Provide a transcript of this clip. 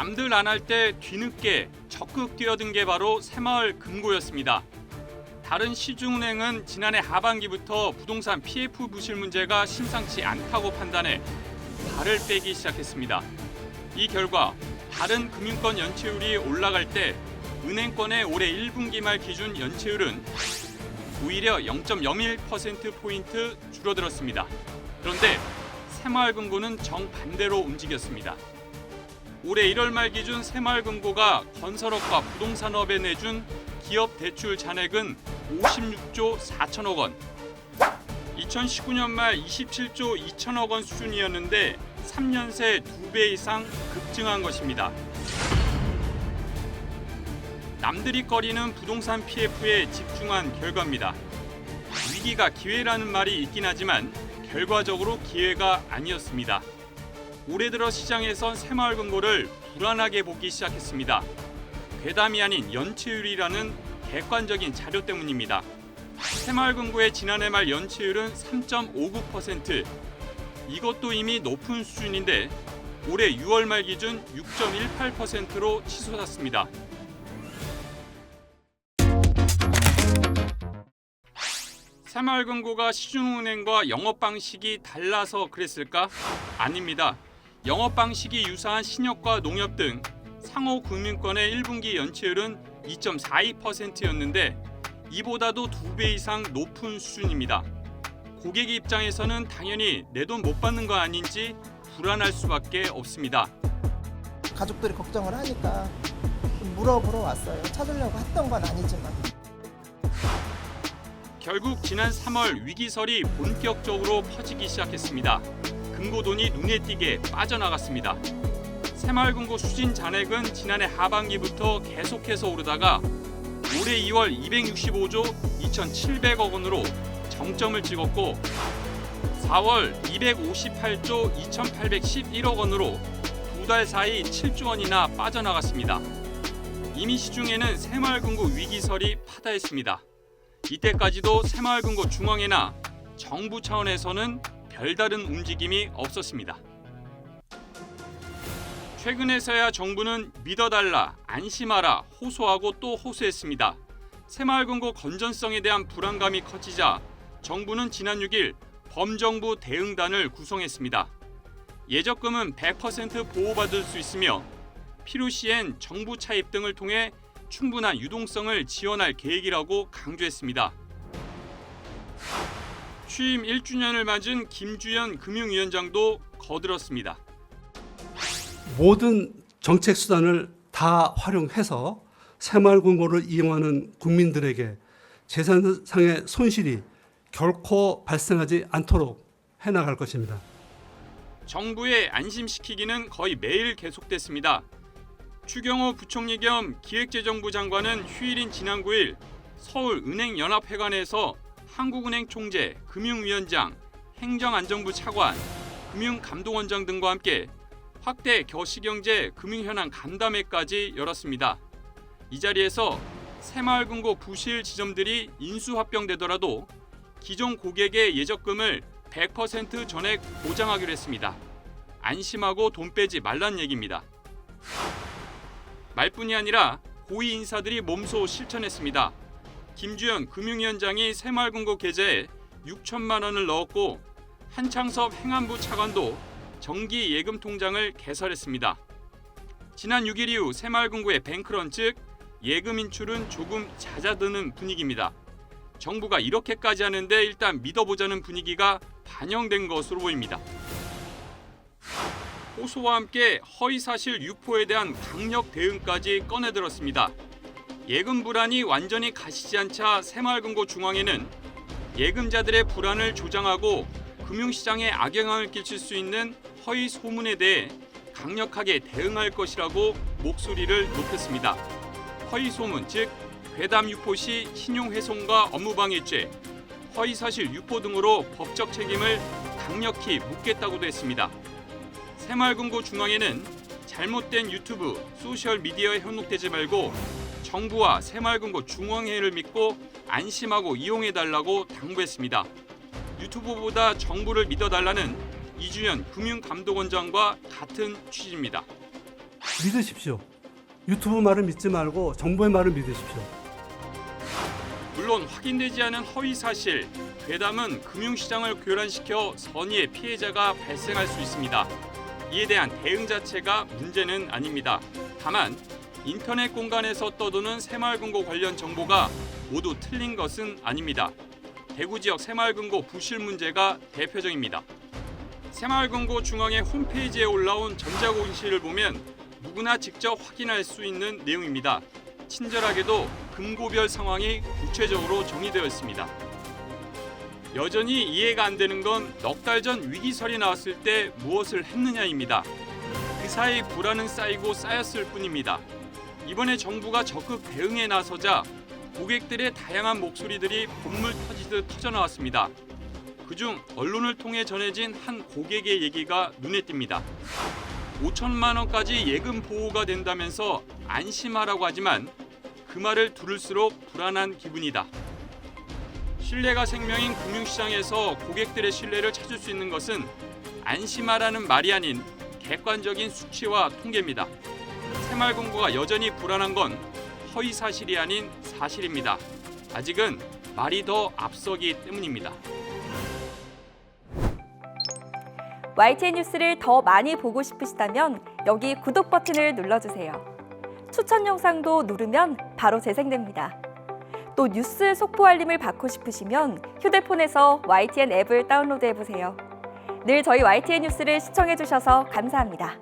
남들 안 할 때 뒤늦게 적극 뛰어든 게 바로 새마을금고였습니다. 다른 시중은행은 지난해 하반기부터 부동산 PF 부실 문제가 심상치 않다고 판단해 발을 빼기 시작했습니다. 이 결과 다른 금융권 연체율이 올라갈 때 은행권의 올해 1분기 말 기준 연체율은 오히려 0.01%포인트 줄어들었습니다. 그런데 새마을금고는 정반대로 움직였습니다. 올해 1월 말 기준 새마을금고가 건설업과 부동산업에 내준 기업 대출 잔액은 56조 4천억 원. 2019년 말 27조 2천억 원 수준이었는데 3년 새 2배 이상 급증한 것입니다. 남들이 꺼리는 부동산 PF에 집중한 결과입니다. 위기가 기회라는 말이 있긴 하지만 결과적으로 기회가 아니었습니다. 올해 들어 시장에선 새마을금고를 불안하게 보기 시작했습니다. 괴담이 아닌 연체율이라는 객관적인 자료 때문입니다. 새마을금고의 지난해 말 연체율은 3.59%. 이것도 이미 높은 수준인데 올해 6월 말 기준 6.18%로 치솟았습니다. 새마을금고가 시중은행과 영업 방식이 달라서 그랬을까? 아닙니다. 영업 방식이 유사한 신협과 농협 등 상호 금융권의 1분기 연체율은 2.42%였는데 이보다도 2배 이상 높은 수준입니다. 고객 입장에서는 당연히 내 돈 못 받는 거 아닌지 불안할 수밖에 없습니다. 가족들이 걱정을 하니까 물어보러 왔어요. 찾으려고 했던 건 아니지만. 결국 지난 3월 위기설이 본격적으로 퍼지기 시작했습니다. 금고돈이 눈에 띄게 빠져나갔습니다. 새마을금고 수진 잔액은 지난해 하반기부터 계속해서 오르다가 올해 2월 265조 2,700억 원으로 정점을 찍었고 4월 258조 2,811억 원으로 두 달 사이 7조 원이나 빠져나갔습니다. 이미 시중에는 새마을금고 위기설이 파다했습니다. 이때까지도 새마을금고 중앙회나 정부 차원에서는 별다른 움직임이 없었습니다. 최근에서야 정부는 믿어달라, 안심하라 호소하고 또 호소했습니다. 새마을금고 건전성에 대한 불안감이 커지자 정부는 지난 6일 범정부 대응단을 구성했습니다. 예적금은 100% 보호받을 수 있으며 필요시엔 정부 차입 등을 통해 충분한 유동성을 지원할 계획이라고 강조했습니다. 취임 1주년을 맞은 김주현 금융위원장도 거들었습니다. 모든 정책 수단을 다 활용해서 새마을금고를 이용하는 국민들에게 재산상의 손실이 결코 발생하지 않도록 해나갈 것입니다. 정부의 안심시키기는 거의 매일 계속됐습니다. 추경호 부총리 겸 기획재정부 장관은 휴일인 지난 9일 서울은행연합회관에서 한국은행 총재, 금융위원장, 행정안전부 차관, 금융감독원장 등과 함께 확대 거시경제 금융현황 간담회까지 열었습니다. 이 자리에서 새마을금고 부실 지점들이 인수합병되더라도 기존 고객의 예적금을 100% 전액 보장하기로 했습니다. 안심하고 돈 빼지 말란 얘기입니다. 말뿐이 아니라 고위 인사들이 몸소 실천했습니다. 김주현 금융위원장이 새마을금고 계좌에 6천만 원을 넣었고 한창섭 행안부 차관도 정기 예금 통장을 개설했습니다. 지난 6일 이후 새마을금고의 뱅크런 즉 예금 인출은 조금 잦아드는 분위기입니다. 정부가 이렇게까지 하는데 일단 믿어보자는 분위기가 반영된 것으로 보입니다. 호소와 함께 허위사실 유포에 대한 강력 대응까지 꺼내들었습니다. 예금 불안이 완전히 가시지 않자 새마을금고 중앙회는 예금자들의 불안을 조장하고 금융시장에 악영향을 끼칠 수 있는 허위 소문에 대해 강력하게 대응할 것이라고 목소리를 높였습니다. 허위 소문 즉 괴담 유포 시 신용훼손과 업무방해죄, 허위사실 유포 등으로 법적 책임을 강력히 묻겠다고도 했습니다. 새마을금고 중앙회는 잘못된 유튜브, 소셜미디어에 현혹되지 말고 정부와 새마을금고 중앙회를 믿고 안심하고 이용해달라고 당부했습니다. 유튜브보다 정부를 믿어달라는 이주연 금융감독원장과 같은 취지입니다. 믿으십시오. 유튜브 말을 믿지 말고 정부의 말을 믿으십시오. 물론 확인되지 않은 허위 사실, 괴담은 금융시장을 교란시켜 선의의 피해자가 발생할 수 있습니다. 이에 대한 대응 자체가 문제는 아닙니다. 다만 인터넷 공간에서 떠도는 새마을금고 관련 정보가 모두 틀린 것은 아닙니다. 대구 지역 새마을금고 부실 문제가 대표적입니다. 새마을금고 중앙의 홈페이지에 올라온 전자공시를 보면 누구나 직접 확인할 수 있는 내용입니다. 친절하게도 금고별 상황이 구체적으로 정리되어 있습니다. 여전히 이해가 안 되는 건 넉 달 전 위기설이 나왔을 때 무엇을 했느냐입니다. 그 사이 불안은 쌓이고 쌓였을 뿐입니다. 이번에 정부가 적극 대응에 나서자 고객들의 다양한 목소리들이 본물 터지듯 터져나왔습니다. 그중 언론을 통해 전해진 한 고객의 얘기가 눈에 띕니다. 5천만 원까지 예금 보호가 된다면서 안심하라고 하지만 그 말을 들을수록 불안한 기분이다. 신뢰가 생명인 금융시장에서 고객들의 신뢰를 찾을 수 있는 것은 안심하라는 말이 아닌 객관적인 수치와 통계입니다. 새마을금고가 여전히 불안한 건 허위 사실이 아닌 사실입니다. 아직은 말이 더 앞서기 때문입니다. YTN 뉴스를 더 많이 보고 싶으시다면 여기 구독 버튼을 눌러주세요. 추천 영상도 누르면 바로 재생됩니다. 또 뉴스 속보 알림을 받고 싶으시면 휴대폰에서 YTN 앱을 다운로드해보세요. 늘 저희 YTN 뉴스를 시청해주셔서 감사합니다.